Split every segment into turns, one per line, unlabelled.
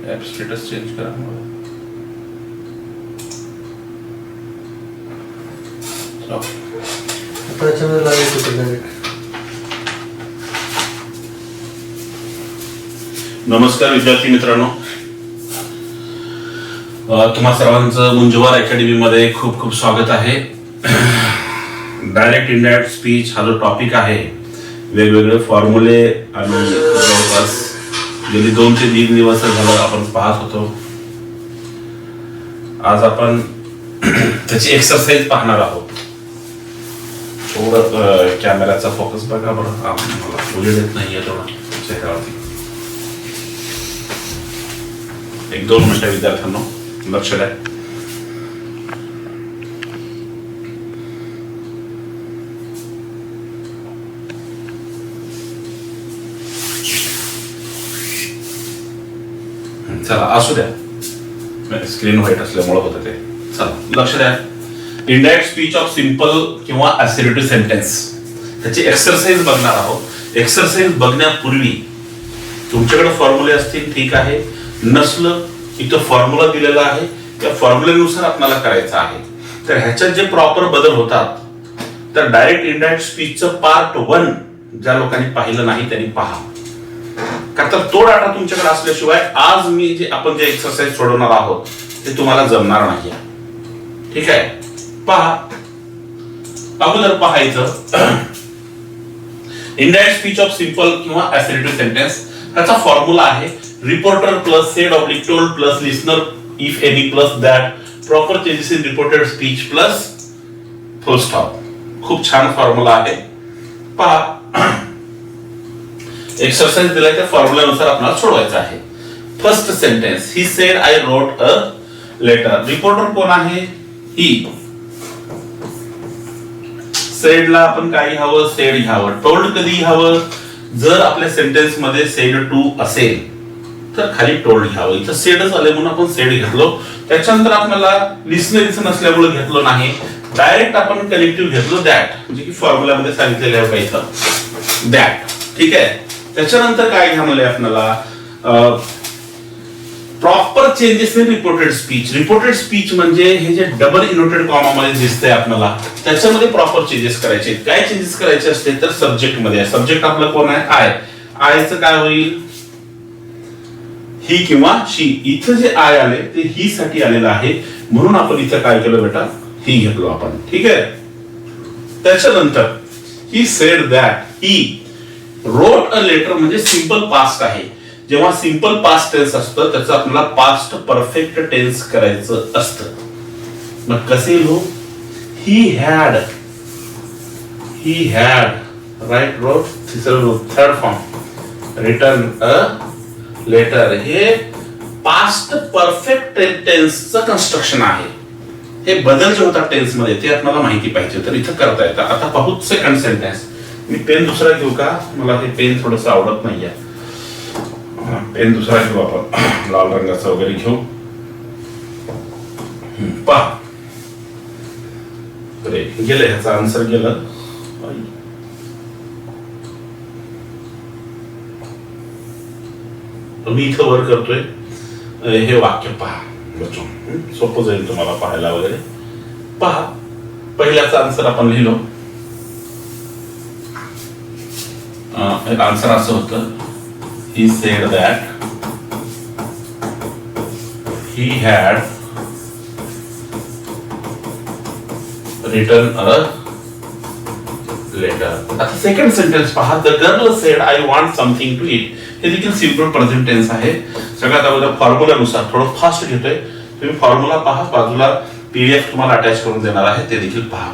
App status change करा. नमस्कार विद्यार्थी मित्रांनो, तुम्हा सर्वांचं मुंजवार अकॅडमी मध्ये खूप खूप स्वागत आहे. डायरेक्ट इनडायरेक्ट स्पीच हा जो टॉपिक आहे, वेगवेगळे फॉर्म्युले आणि जवळपास गेली 2 ते 3 दिवस झालं आपण पाहत होतो. आज आपण त्याची एक्सरसाइज पाहणार आहोत. थोडं कॅमेराचा फोकस बघा बरं, मला उजेड येत नाहीये थोडा चेहऱ्यावरती. 1-2 मिनिटं विद्यार्थ्यांनो लक्ष द्या. चला असू द्या, स्क्रीन व्हाईट असल्यामुळे होतं ते. चला लक्ष द्या. इनडायरेक्ट स्पीच ऑफ सिंपल किंवा असर्टिव्ह सेंटेन्स त्याची एक्सरसाइज बघणार आहोत. एक्सरसाइज बघण्यापूर्वी तुमच्याकडे फॉर्म्युले असतील ठीक आहे, नसलं इथं फॉर्म्युला दिलेला आहे, त्या फॉर्म्युलेनुसार आपल्याला करायचं आहे. तर ह्याच्यात जे प्रॉपर बदल होतात, तर डायरेक्ट इनडायरेक्ट स्पीचचं पार्ट 1 ज्या लोकांनी पाहिलं नाही त्यांनी पहा, का तर तो डाटा तुमच्याकडे असल्याशिवाय आज मी जे आपण जे एक्सरसाइज सोडवणार आहोत ते तुम्हाला जमणार नाही. ठीक आहे, पहा. अगोदर पाहायचं इनडायरेक्ट स्पीच ऑफ सिंपल किंवा असर्टिव्ह सेंटेन्स. त्याचा फॉर्म्युला आहे reporter plus sed oblique told plus listener if any plus that proper changes in reported speech plus full stop. खूप छान फॉर्म्युला आहे, पहा. एक्सरसाइज दिलाय त्या फॉर्म्युल्यानुसार आपल्याला सोडवायचं आहे. First sentence, he said I wrote a letter. Reporter कोण आहे? ही. सेडला आपण काही हवं, सेड घ्यावं. टोल्ड कधी घ्यावं? जर आपल्या सेंटेन्स मध्ये सेड टू असेल तर खाली टोल्ड घ्यावं. इथं सेडच आले म्हणून आपण सेड घेतलो. त्याच्यानंतर आपल्याला लिसनरीचं नसल्यामुळे घेतलो नाही, डायरेक्ट आपण कलेक्टिव्ह घेतलो दॅट, म्हणजे की फॉर्म्युल्यामध्ये सांगितलेलं आहे का इथं दॅट. ठीक आहे. त्याच्यानंतर काय घ्या म्हणले आपल्याला proper changes in reported speech. Reported speech म्हणजे हे जे डबल इनोटेड कॉमा मध्ये दिसतंय आपल्याला, त्याच्यामध्ये प्रॉपर चेंजेस करायचे. काय चेंजेस करायचे असते तर सब्जेक्ट मध्ये. सब्जेक्ट आपलं कोण आहे? आय. आयचं काय होईल? ही किंवा शी. इथं जे आय आले ते ही साठी आलेलं आहे म्हणून आपण इथं काय केलं बेटा? ही घेतलो आपण. ठीक आहे. त्याच्यानंतर he said that, he wrote a letter म्हणजे सिंपल पास्ट आहे. जेव्हा सिंपल पास्ट टेन्स असतं त्याचं आपल्याला पास्ट परफेक्ट टेन्स करायचं असतं. मग कसे लिहू? He had write wrote. Third form written a letter. हे पास्ट परफेक्ट टेन्सचं कन्स्ट्रक्शन आहे. हे बदल जे होतात टेन्स मध्ये ते आपल्याला माहिती पाहिजे, तर इथं करता येतं. आता पाहू सेकंड सेंटेन्स. मी पेन दुसरा घेऊ का? मला हे पेन थोडंसं आवडत नाहीये. पेन दुसरा घेऊ आपण, लाल रंगाचा वगैरे घेऊ. पहा, गेलं ह्याचा आन्सर गेलं. मी इथं वर करतोय. हे वाक्य पहा, सोपं जाईल तुम्हाला पाहायला वगैरे. पहा, पहिल्याचा आन्सर आपण लिहिलो. आन्सर असं होतं, he said that he had written a letter. आता सेकंड सेंटेन्स पहा, the girl said I want something to eat. हे देखील सिंपल प्रेझेंट टेन्स आहे. सगळ्यात अगोदर फॉर्म्युल्यानुसार थोडं फास्ट घेतोय. तुम्ही फॉर्म्युला पहा, बाजूला पीडीएफ तुम्हाला अटॅच करून देणार आहे, ते देखील पहा.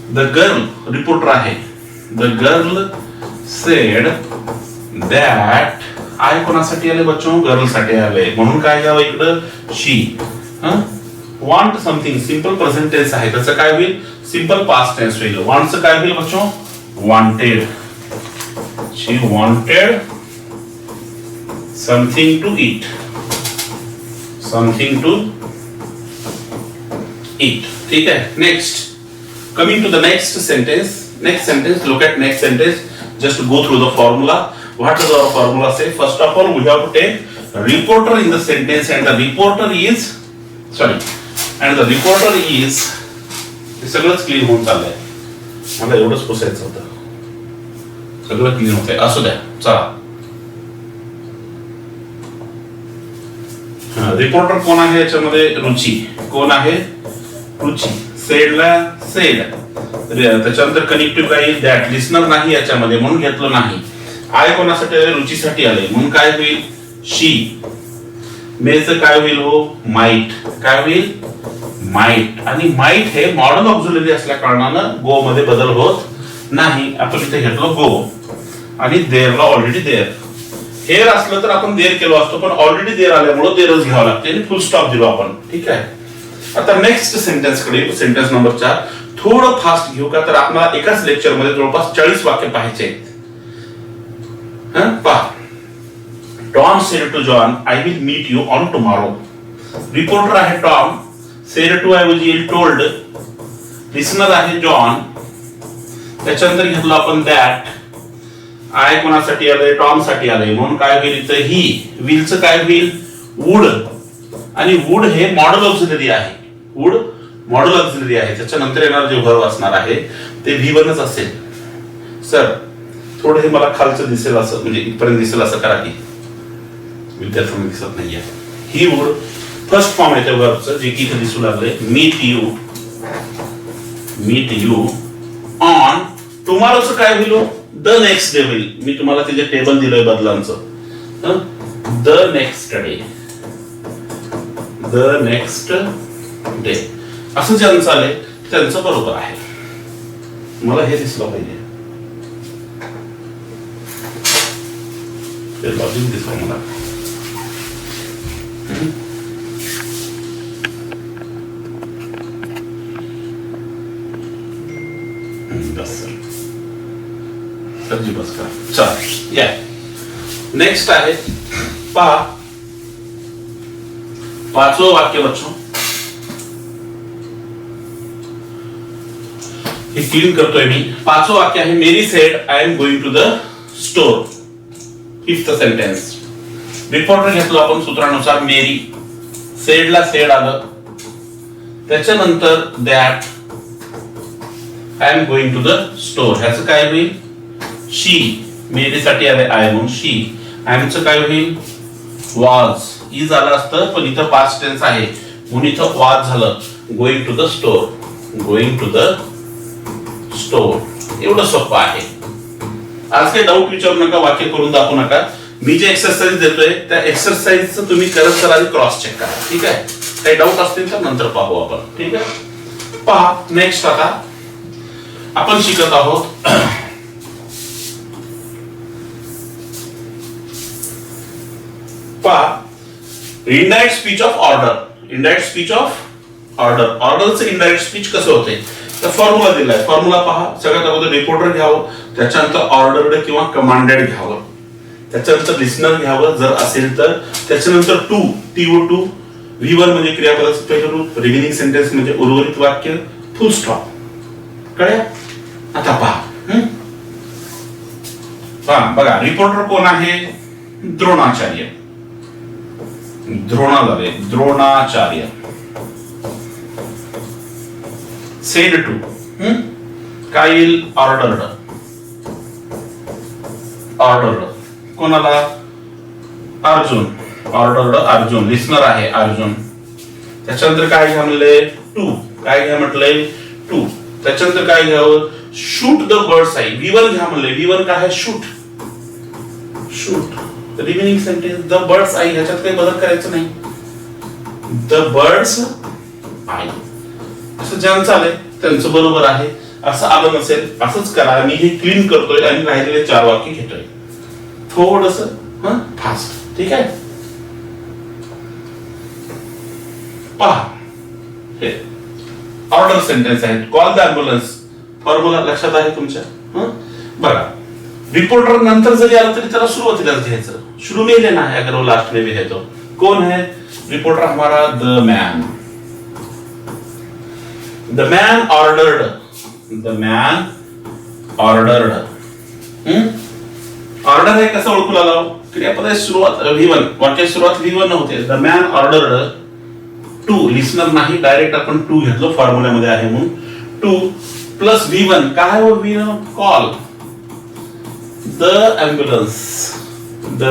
द गर्ल रिपोर्टर आहे. The girl sed that. I कोणासाठी आले बच्चो? गर्ल साठी आले, म्हणून काय घ्यावं इकडं? She. Want something simple present tense आहे, त्याचं काय होईल? सिंपल पास्ट टेन्स होईल. वॉन्टचं काय होईल बच्चो? Wanted. She wanted something to eat. Something to eat. ठीक आहे. Next, coming to the next sentence. Next sentence, look at next sentence. Just go through the formula. What does our formula say? First of all, we have to take reporter in the sentence and the reporter is हे सगळंच clean होऊन चाललंय. मला एवढंच पुसायचं होतं. सगळं clean होतंय. असू द्या, चला. रिपोर्टर कोण आहे याच्यामध्ये? रुची. कोण आहे? रुची. सेडला सेड. त्याच्यानंतर कनेक्टिव्ह काय येईल? दॅट. लिस्नर नाही याच्यामध्ये म्हणून घेतलं नाही. आय कोणासाठी आले? रुचीसाठी आले म्हणून काय होईल? शी. मेचं काय होईल हो? माइट. काय होईल? माइट. आणि माइट हे मॉडल ऑक्झिलरी असल्या कारणानं गो मध्ये बदल होत नाही. आपण इथे घेतलो गो आणि देअरला ऑलरेडी देअर. हेर असलं तर आपण देअर केलो असतो, पण ऑलरेडी देअर आल्यामुळे देअरच घ्यावं लागते आणि फुल स्टॉप दिलो आपण. ठीक आहे. आता नेक्स्ट सेंटेन्स कडे, सेंटेन्स नंबर 4. थोडं फास्ट घेऊ का, तर आपल्याला एकाच लेक्चर मध्ये जवळपास 40 वाक्य पाहायचे आहेत. पहा. Tom said to John, I will meet you on tomorrow. Reporter आहे टॉम, सेड टू ऐवजी टोल्ड, लिसनर आहे जॉन, त्याच्यानंतर घेतलं आपण दॅट. आय कोणासाठी आलंय? टॉम साठी आलंय म्हणून काय होईल इथं? ही. विलचं काय होईल? वुड. आणि वुड हे मॉडल ऑक्झिलरी आहे. वुड मॉडल ऑक्झिलरी आहे. त्याच्यानंतर येणार जे व्हर्ब असणार आहे ते V1च असेल. सर थोडं हे मला खालचं दिसेल असं, म्हणजे इथपर्यंत दिसेल असं करा की विद्यार्थ्यांना दिसत नाहीये. ही वुड फर्स्ट फॉर्म आहे त्या व्हर्बचं, जे की इथे दिसू लागले. मीट यू ऑन टुमॉरोचं काय होईल? द नेक्स्ट डे होईल. मी तुम्हाला तिथे टेबल दिलंय बदलांचं. द नेक्स्ट डे असं ज्यांचं आलंय त्यांचं बरोबर आहे. मला हे दिसलं पाहिजे. लॉजिक दिसलं मला. बस करा. चला या नेक्स्ट आहे. पहा 5वं वाक्य बच्चों, हे क्लीन करतोय मी. 5वं वाक्य आहे. Mary said I am going to the store. 5th sentence. Reporter घेतलो आपण सूत्रानुसार. मेरी. सेडला सेड आलं, त्याच्यानंतर that. I am going to the store ह्याचं काय होईल? शी. मेरीसाठी आले आय म्हणून शी. आयमचं काय होईल? वॉज. इज आलं असतं पण इथं पास्ट टेन्स आहे म्हणून इथं वॉज झालं. Going to the store. Going to the store. एवढं सोपं आहे. आज काही डाऊट विचारू नका, वाक्य करून दाखवू नका. मी जे एक्सरसाइज देतोय त्या एक्सरसाइजचं तुम्ही करत करा आणि क्रॉस चेक करा. ठीक आहे. काही डाऊट असतील तर नंतर पाहू आपण. ठीक आहे. पहा नेक्स्ट. आता आपण शिकत आहोत indirect speech of order. Indirect speech of order. ऑर्डरचं इनडायरेक्ट स्पीच कसं होते? तर फॉर्म्युला दिलाय. फॉर्म्युला पहा. सगळ्यात अगोदर रिपोर्टर घ्यावं, त्याच्यानंतर ऑर्डर्ड किंवा कमांडेड घ्यावं, त्याच्यानंतर लिस्नर घ्यावं जर असेल तर, त्याच्यानंतर टू. TO2. V1 म्हणजे क्रियापदाचं पहिलं रूप, रिमेनिंग सेंटेन्स म्हणजे उर्वरित वाक्य, फुल स्टॉप. कळलं? आता पहा. बघा रिपोर्टर कोण आहे? द्रोणाचार्य. द्रोणाचार्य. Said to. काय येईल? ऑर्डर्ड. कोणाला? अर्जुन. ऑर्डर्ड अर्जुन. लिस्नर आहे अर्जुन. त्याच्यानंतर काय घ्या म्हणले? टू. काय घ्या म्हटलंय? टू. त्याच्यानंतर काय घ्यावं? Shoot the birds I. V1 घ्या म्हणले. V1 काय आहे? Shoot. Remaining sentence the birds I. ह्याच्यात काही बदल करायचं नाही. द बर्ड्स आय असं ज्यांचं आलंय त्यांचं बरोबर आहे. असं आलं नसेल असंच करा. मी हे क्लीन करतोय आणि राहिलेले 4 वाक्य घेतोय थोडस फास्ट. ठीक आहे. पहा हे ऑर्डर सेंटेन्स आहे. Call the ambulance. फॉर्म्युला लक्षात आहे तुमच्या? बघा रिपोर्टर नंतर जरी आलं तरी त्याला सुरुवातीलाच घ्यायचं. शुरू में लेना है अगर वो लास्ट में भी है तो. कौन है रिपोर्टर? हमारा the man. The man ordered. Order आहे कसं ओळखू लागलो? क्रियापदाची सुरुवात V1, वाक्याची सुरुवात V1 होते. The man ordered to, listener नाही, डायरेक्ट आपण टू घेतलो फॉर्म्युल्यामध्ये आहे म्हणून. टू प्लस V1 काय हो V1 call the ambulance. The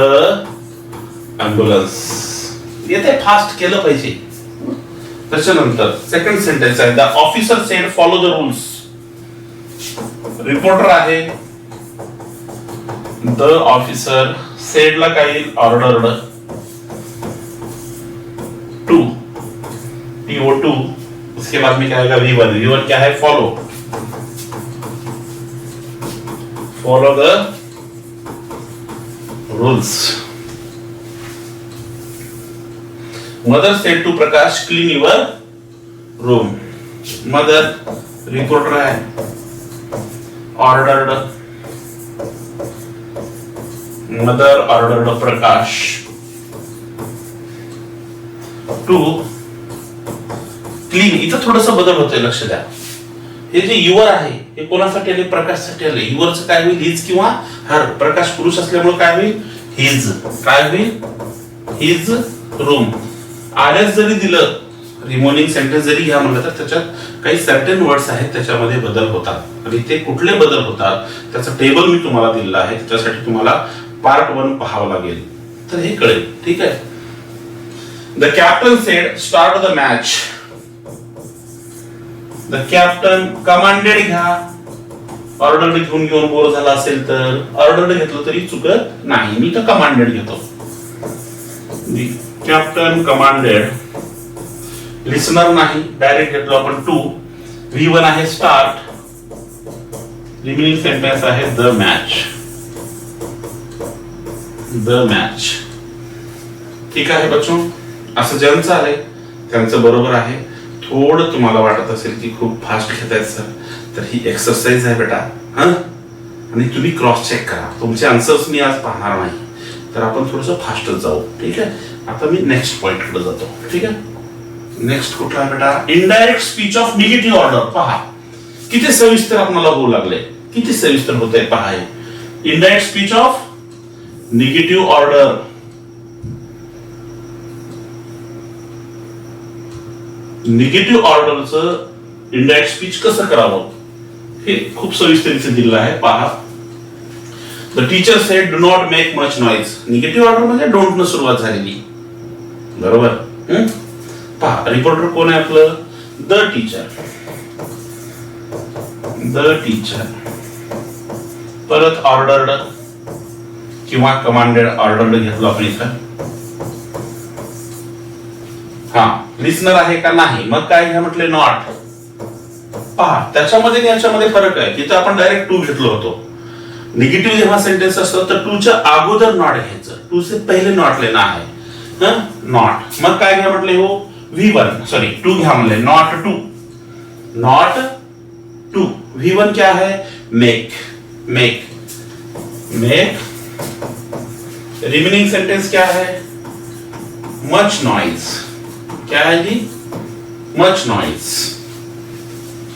ambulance येथे फास्ट केलं पाहिजे. त्याच्यानंतर सेकंड सेंटेन्स आहे the officer sed follow the rules. Reporter आहे. द ऑफिसर सेडला काय येईल ऑर्डर्ड टू TO2, उसके बाद में क्या आएगा V1. V1 क्या है follow. Follow the rules. Mother said to Prakash clean your room. Mother reporter है. Ordered mother ordered Prakash to clean. इथं थोडंसं बदल होतोय, लक्ष द्या. हे जे युवर आहे हे कोणासाठी आले प्रकाशसाठी आले. युवरचं काय होईल हिज किंवा हर. प्रकाश पुरुष असल्यामुळे काय होईल हिज. काय होईल हिज रूम. आरएस जरी दिलं रिमोनिंग सेंटेन्स जरी घ्या म्हणलं तर त्याच्यात काही सर्टेन वर्ड्स आहेत त्याच्यामध्ये बदल होतात आणि ते कुठले बदल होतात त्याचं टेबल मी तुम्हाला दिलेलं आहे. त्याच्यासाठी तुम्हाला पार्ट 1 पाहावं लागेल तर हे कळेल. ठीक आहे. The captain sed start the match. The captain commanded घ्या. ऑर्डर घेऊन घेऊन बोर झाला असेल तर ऑर्डर घेतलं तरी चुकत नाही. मी तर कमांडेड घेतो. Captain commanded. लिसनर नाही, डायरेक्ट घेतलो आपण टू. V1 आहे स्टार्ट. रिमेनिंग सेंटेन्स आहे द मॅच. The match. ठीक आहे बच्चों, असं ज्यांचं आलंय त्यांचं बरोबर आहे. थोडं तुम्हाला वाटत असेल की खूप फास्ट घेतायत सर तर ही एक्सरसाइज आहे बेटा. आणि तुम्ही क्रॉस चेक करा. तुमचे आन्सर्स मी आज पाहणार नाही तर आपण थोडंसं फास्टच जाऊ. ठीक आहे. आता मी नेक्स्ट पॉइंट कडे जातो. ठीक आहे. नेक्स्ट कुठला बेटा indirect speech of negative order. पहा किती सविस्तर आपल्याला होऊ लागले. किती सविस्तर होत आहे पहा. Indirect speech of negative order. Negative ऑर्डरचं इनडायरेक्ट स्पीच कसं करावं हे खूप सविस्तरीचं दिलेलं आहे. पहा the teacher sed do not make much noise. Negative order म्हणजे डोंट न सुरुवात झालेली. बरोबर. पहा रिपोर्टर कोण आहे आपलं द टीचर. The teacher. परत ऑर्डर्ड किंवा कमांडेड. ऑर्डर्ड घेतलो आपण इथं. हा लिसनर आहे का नाही मग काय घ्या म्हटले नॉट. पहा त्याच्यामध्ये याच्यामध्ये फरक आहे. तिथं आपण डायरेक्ट टू घेतलो होतो. निगेटिव्ह जेव्हा सेंटेन्स असतो तर टूच्या अगोदर नॉट घ्यायचं. टू से पहिले नॉट लेना आहे. नॉट मग काय घ्या म्हटले हो V1 सॉरी टू घ्या म्हणले not to. Not to. V1 क्या है make. Make. Make. Remaining sentence क्या है मच नॉइज. क्या है जी मच नॉइज.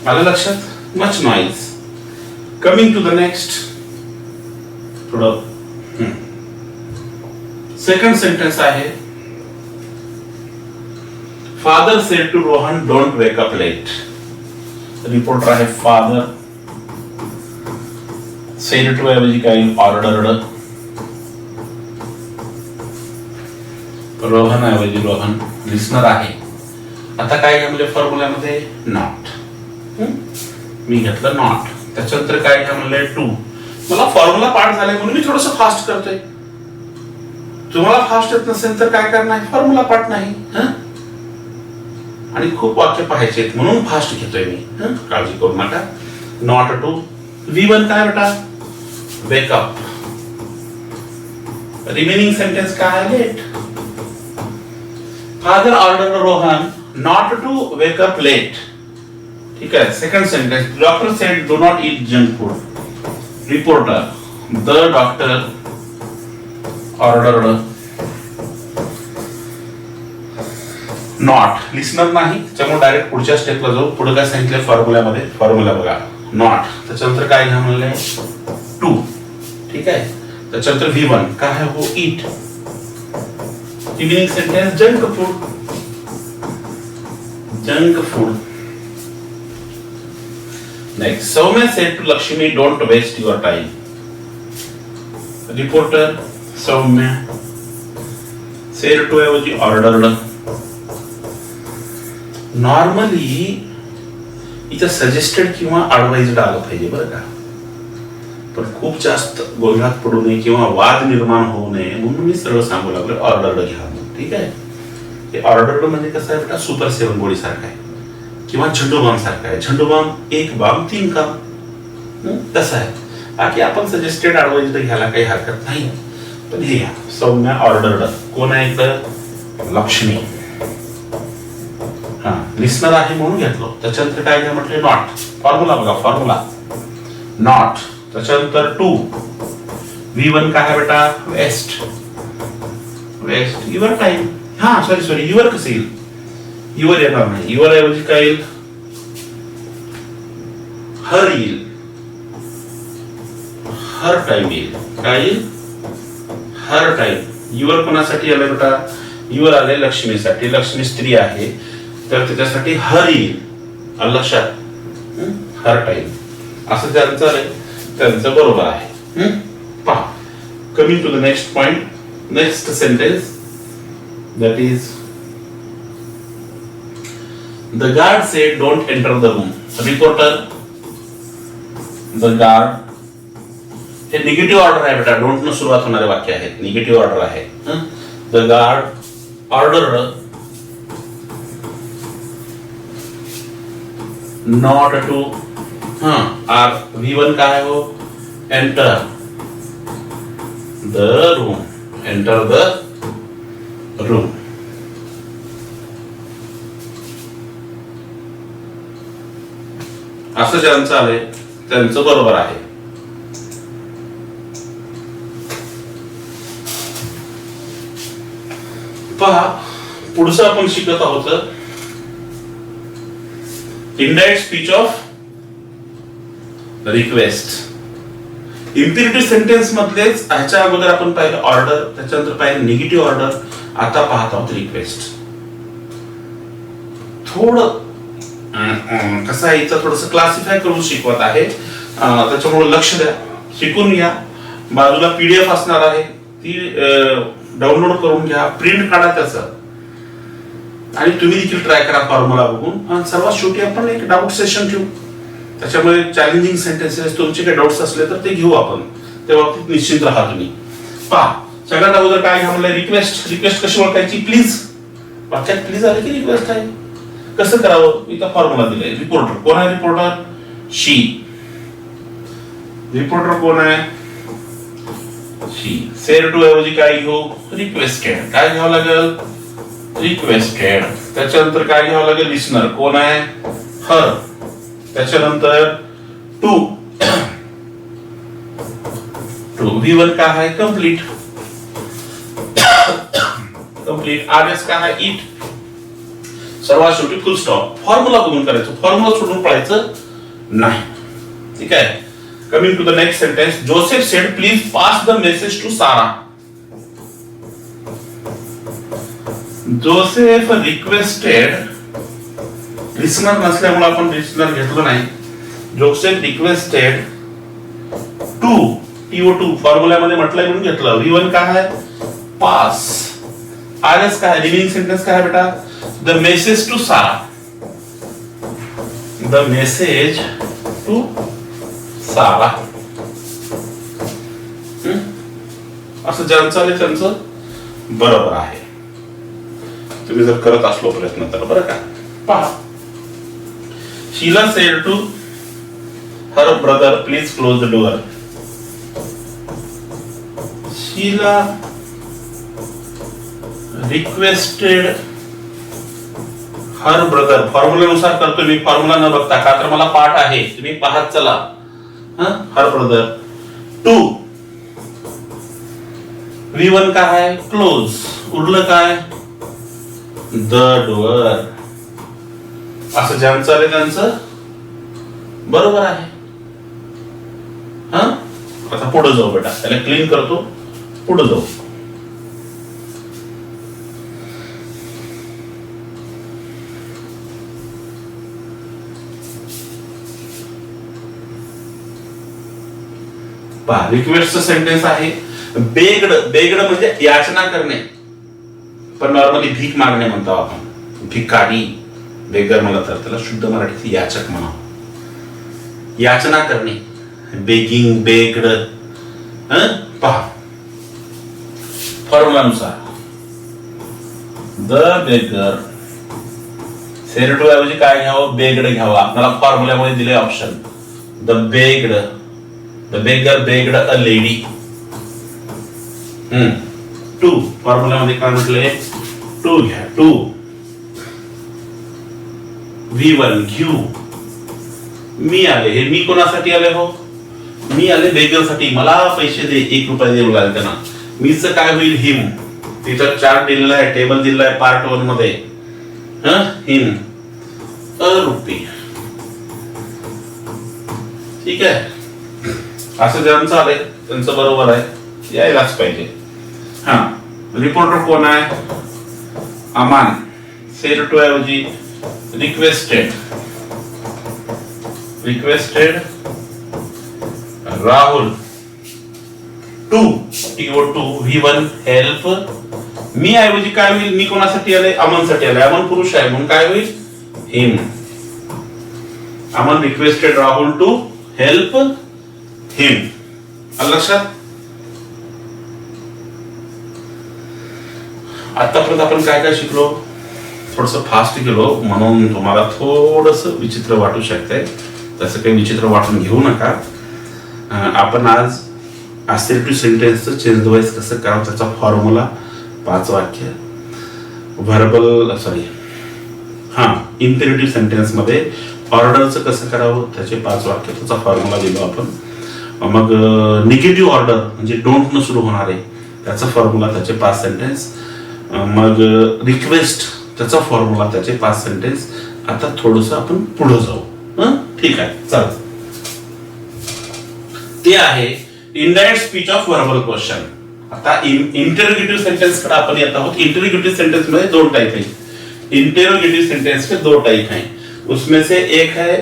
आलं लक्षात much noise. Coming to the next. थोडं सेकंड सेंटेन्स आहे father said to Rohan don't wake up late. Reporter आहे फादर. सेड टू ऐवजी काय ऑर्डर्ड. रोहन ऐवजी रोहन. लिसनर आहे. आता काय घ्या म्हणजे फॉर्म्युल्यामध्ये नॉट. मी घेतलं नॉट. त्याच्यानंतर काय घ्या म्हणले टू. मला फॉर्म्युला पाठ झालाय म्हणून मी थोडस फास्ट करतोय. तुम्हाला फास्ट येत नसेल तर काय करणार फॉर्म्युला पाठ नाही. आणि खूप वाक्य पाहायचे म्हणून फास्ट घेतोय मी. काळजी करू नका. Not to. V1 काय बेटा वेकअप. रिमेनिंग सेंटेन्स काय आहे late. Father order Rohan not to wake up late. ठीक आहे. Second sentence doctor said do not eat junk food. Reporter the doctor ordered not. Listener नाही त्याच्यामुळे डायरेक्ट पुढच्या स्टेपला जाऊ. पुढे काय सांगितलं फॉर्म्युल्यामध्ये फॉर्म्युला बघा नॉट. त्याच्यानंतर काय घ्या म्हणले टू. ठीक आहे. त्याच्यानंतर V1 काय हो eat. Evening sentence junk food. Junk food. Next Saumya said to Lakshmi don't waste your time. Reporter Saumya. Said to ऐवजी ऑर्डर्ड. नॉर्मली इथं सजेस्टेड किंवा ॲडवाइज्ड आलं पाहिजे बरं का, पण खूप जास्त गोंधळात पडू नये किंवा वाद निर्माण होऊ नये म्हणून मी सरळ सांगू लागलो ऑर्डर्ड घ्या. ठीक आहे. हे ऑर्डर्ड म्हणजे कसं आहे बेटा, सुपर 7 गोळी सारखा आहे किंवा झंडू बॉम्ब सारखा आहे. झंडू बॉम्ब 1 बॉम्ब 3 काम तसं आहे. बाकी आपण सजेस्टेड ॲडवाइज्ड घ्यायला काही हरकत नाही, पण हे घ्या सौम्या ऑर्डर्ड. कोण आहे इकडं, लक्ष्मी. हा लिस्नर आहे म्हणून घेतलो. त्याच्यानंतर काय घ्या म्हटले, नॉट. फॉर्म्युला बघा, फॉर्म्युला नॉट. त्याच्यानंतर टू. V1 काय आहे बेटा, वेस्ट. Waste your time. हा सॉरी युअर कसं येईल, युअर येणार नाही. युअर ऐवजी काय येईल, हर येईल. हर टाइम येईल. काय येईल, हर टाइम. युअर कोणासाठी आलं बेटा, युअर आले लक्ष्मीसाठी. लक्ष्मी स्त्री आहे तर त्याच्यासाठी हर येईल. लक्षात, हर टाइम असं ज्यांचं आलंय त्यांचं बरोबर आहे. पहा, coming to the next point, next sentence, that is the guard said don't enter the room. Reporter, the guard. हे निगेटिव्ह ऑर्डर आहे बेटा, डोंट न सुरुवात होणारे वाक्य आहेत, निगेटिव्ह ऑर्डर आहे. The guard order not to. आर V1 काय हो, enter the room. Enter the room. असं ज्यांचं आलंय त्यांचं बरोबर आहे. पहा, पुढचं आपण शिकत आहोत indirect speech of request. Imperative sentence मधलेच ह्याच्या अगोदर आपण पाहिलं ऑर्डर, त्याच्यानंतर पाहिलं निगेटिव्ह ऑर्डर, आता पाहत आहोत रिक्वेस्ट. थोडं कसं आहे, इथं थोडंसं क्लासिफाय करून शिकवत आहे, त्याच्यामुळे लक्ष द्या, शिकून घ्या. बाजूला PDF असणार आहे, ती डाउनलोड करून घ्या, प्रिंट काढा त्याचं, आणि तुम्ही देखील ट्राय करा फॉर्म्युला बघून. आणि सर्वात शेवटी आपण एक डाऊट सेशन ठेवू, त्याच्यामुळे चॅलेंजिंग सेंटेन्सेस तुमचे काही डाऊट्स असले तर ते घेऊ आपण, त्या बाबतीत निश्चित राहा तुम्ही. पहा, सगळ्यात अगोदर काय घ्या म्हणलं, रिक्वेस्ट. रिक्वेस्ट कशी ओळखायची, प्लीज. वाक्यात प्लीज आले की रिक्वेस्ट आहे. कसं करावं, इथं फॉर्म्युला दिलाय. रिपोर्टर कोण आहे, रिपोर्टर शी. रिपोर्टर कोण आहे, शी. सेड टू ऐवजी काय घेऊ, रिक्वेस्टेड. काय घ्यावं लागेल, रिक्वेस्टेड. त्याच्यानंतर काय घ्यावं लागेल, लिसनर कोण आहे, हर. त्याच्यानंतर टू. V1 काय आहे, कंप्लीट. कंप्लीट. RS काय आहे, इट. सर्वात शेवटी फुल स्टॉप. फॉर्म्युला बघून करायचं, फॉर्म्युला सोडून पळायचं नाही. ठीक आहे. Coming to the next sentence, Joseph said please pass the message to Sara. Joseph requested, listener नसल्यामुळे आपण लिसनर घेतलं नाही. जोसेफ रिक्वेस्टेड टू, TO2 फॉर्म्युल्यामध्ये म्हटलंय म्हणून घेतलं. V1 काय आहे, पास. RS काय आहे, लिव्हिंग सेंटेन्स काय आहे बेटा, the message to Sara. The message to Sara. असं ज्यांचं आले त्यांचं बरोबर आहे, तुम्ही जर करत असलो प्रयत्न तर. बरं का, पहा, Sheela said to her brother please close the door. Sheela requested her brother. फॉर्म्युल्यानुसार करतो मी, फॉर्म्युला न बघता, का तर मला पाठ आहे, तुम्ही पाहत चला. Her brother to. V1 काय आहे, क्लोज. उरलं काय, द डोअर. असं ज्यांचं आले त्यांचं बरोबर आहे. आता पुढे जाऊ बेटा, त्याला क्लीन करतो, पुढे जाऊ. पहा, रिक्वेस्टचं सेंटेन्स आहे बेग्ड. बेग्ड म्हणजे याचना करणे, पण नॉर्मली भीक मागणे म्हणतो आपण. भिकारी, बेगर म्हणलं तर त्याला शुद्ध मराठीत याचक म्हणा. याचना करणे, बेगिंग, बेग्ड. पहा फॉर्म्युलानुसार द बेगर, सेड टू ऐवजी काय घ्यावं, बेग्ड घ्यावं. आपल्याला फॉर्म्युल्यामध्ये दिले option. The begged, the beggar begged a lady. To फॉर्म्युल्यामध्ये काय म्हटलंय, टू घ्या. टू V1 घेऊ. मी आले, हे मी कोणासाठी आले हो, मी आले बेगरसाठी. मला पैसे दे, 1 रुपया देऊ लागेल त्यांना. मीच काय होईल, हिम. तिथं चार्ट दिलेला आहे, टेबल दिलेला आहे पार्ट 1 मध्ये. Him a RuPay. ठीक आहे, असं ज्यांचं आलंय त्यांचं बरोबर आहे, यायलाच पाहिजे. हा, रिपोर्टर कोण आहे, अमान. सेड टू ऐवजी requested, requested Rahul to TO2 V1 help. मी ऐवजी काय होईल, मी कोणासाठी आले, अमनसाठी आले. अमन पुरुष आहे म्हणून काय होईल, him. Aman requested Rahul to help him. लक्षात. आतापर्यंत आपण काय काय शिकलो, थोडस फास्ट गेलो म्हणून तुम्हाला थोडस विचित्र वाटू शकतंय. तसं काही विचित्र वाटून घेऊ नका. आपण आज असर्टिव्ह सेंटेन्सचं चेंज वाईज कसं करावं त्याचा फॉर्म्युला, 5 वाक्य. व्हर्बल इम्पेरेटिव्ह सेंटेन्स मध्ये ऑर्डरचं कसं करावं त्याचे 5 वाक्य, त्याचा फॉर्म्युला दिलो आपण. मग निगेटिव्ह ऑर्डर म्हणजे डोंट न सुरू होणारे त्याचा फॉर्म्युला, त्याचे 5 सेंटेन्स. मग रिक्वेस्ट त्याचा फॉर्म्युला, त्याचे 5 सेंटेन्स. आता थोडस आपण पुढे जाऊ. ठीक आहे, चला. ते आहे indirect speech of verbal question. आता इंटरोगेटिव्ह सेंटेन्स कडे आपण येत आहोत. इंटरोगेटिव्ह सेंटेन्स मध्ये 2 टाइप है. इंटरोगेटिव्ह सेंटेन्स के 2 टाइप हैं. उसमें से एक है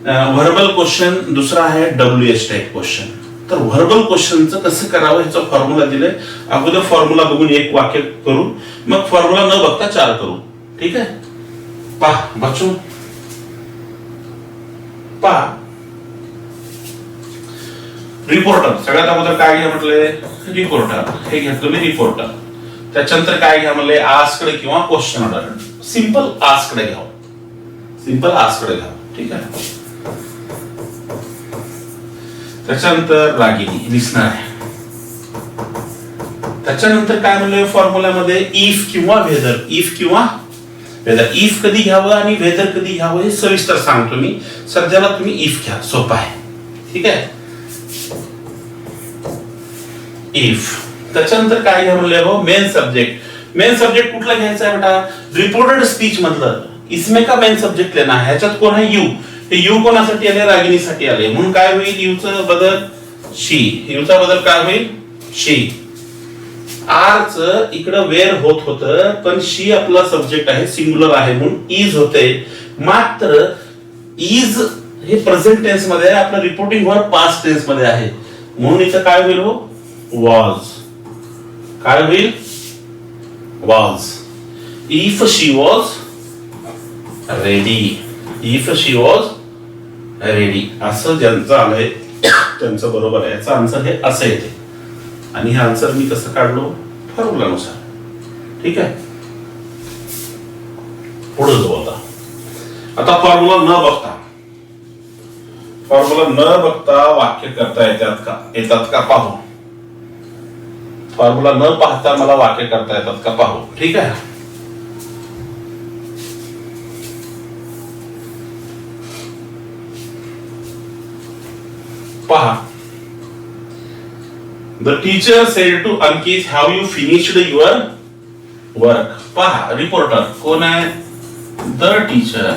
व्हर्बल क्वेश्चन, दूसरा है WH टाइप क्वेश्चन. तर व्हर्बल क्वेश्चनचं कसं करावं ह्याचा फॉर्म्युला दिलाय. अगोदर फॉर्म्युला बघून 1 वाक्य करू, मग फॉर्म्युला न बघता 4 करू. ठीक आहे, पहा बच्चों, पहा. रिपोर्टर सगळ्यात अगोदर काय घ्या म्हटलंय, रिपोर्टर. हे घेतलं मी रिपोर्टर. त्याच्यानंतर काय घ्या म्हणले, आस्क्ड किंवा क्वेश्चन ऑर्डर. सिंपल आस्क्ड घ्यावं, सिंपल आस्क्ड घ्यावं. ठीक आहे. त्याच्यानंतर रागिनी दिसणार आहे. त्याच्यानंतर काय म्हणलं फॉर्म्युल्यामध्ये, इफ किंवा वेदर. इफ किंवा वेदर. इफ कधी घ्यावं आणि वेदर कधी घ्यावं हे सविस्तर सांगतो मी. सध्याला तुम्ही इफ घ्या, सोपा आहे. ठीक आहे, इफ. त्याच्यानंतर काय घ्या म्हणले हो, मेन सब्जेक्ट. मेन सब्जेक्ट कुठला घ्यायचा आहे बेटा, रिपोर्टेड स्पीच मधलं. इसमें का मेन सब्जेक्ट लेना है. ह्याच्यात कोण आहे, यू. हे यू कोणासाठी आले, रागिनीसाठी आले. म्हणून काय होईल, यूचं बदल शी. यूचा बदल काय होईल, शी. आरच इकडं वेर होत होतं, पण शी आपला सब्जेक्ट आहे, सिंग्युलर आहे म्हणून इज होते. मात्र इज हे प्रेझेंट टेन्स मध्ये आहे, आपलं रिपोर्टिंग वर्ब पास्ट टेन्स मध्ये आहे. म्हणून इथं काय होईल हो, वॉज. काय होईल, was. If she was ready. If she was ready. असं ज्यांचं आलंय त्यांचं बरोबर आहे. याचा आन्सर हे असं येते. आणि हे आन्सर मी कसं काढलो, फॉर्म्युलानुसार. ठीक आहे, पुढे जाऊ. आता फॉर्म्युला न बघता, फॉर्म्युला न बघता वाक्य करता येतात का पाहू. फॉर्म्युला न पाहता मला वाक्य करता येतात का पाहू. ठीक आहे, पहा. The teacher said to Ankit, have you finished your work? पहा, रिपोर्टर कोण आहे, the teacher